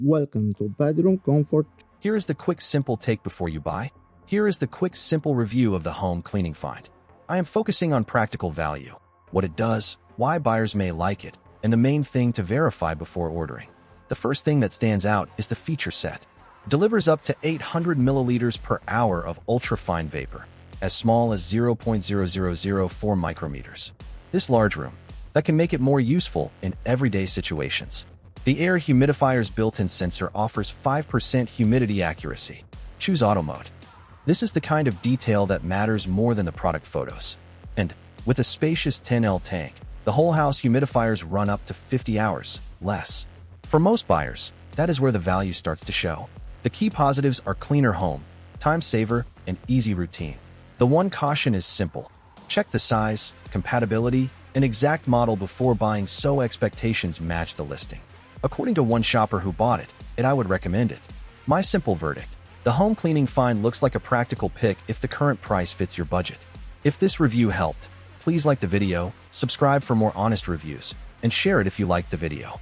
Welcome to Bedroom Comfort. Here is the quick, simple take before you buy. Here is the quick, simple review of the home cleaning find. I am focusing on practical value, what it does, why buyers may like it, and the main thing to verify before ordering. The first thing that stands out is the feature set. Delivers up to 800 milliliters per hour of ultra-fine vapor, as small as 0.0004 micrometers. This large room, that can make it more useful in everyday situations. The air humidifier's built-in sensor offers 5% humidity accuracy. Choose auto mode. This is the kind of detail that matters more than the product photos. And with a spacious 10L tank, the whole house humidifiers run up to 50 hours, less. For most buyers, that is where the value starts to show. The key positives are cleaner home, time saver, and easy routine. The one caution is simple. Check the size, compatibility, and exact model before buying so expectations match the listing. According to one shopper who bought it, I would recommend it. My simple verdict: the home cleaning find looks like a practical pick if the current price fits your budget. If this review helped, please like the video, subscribe for more honest reviews, and share it if you liked the video.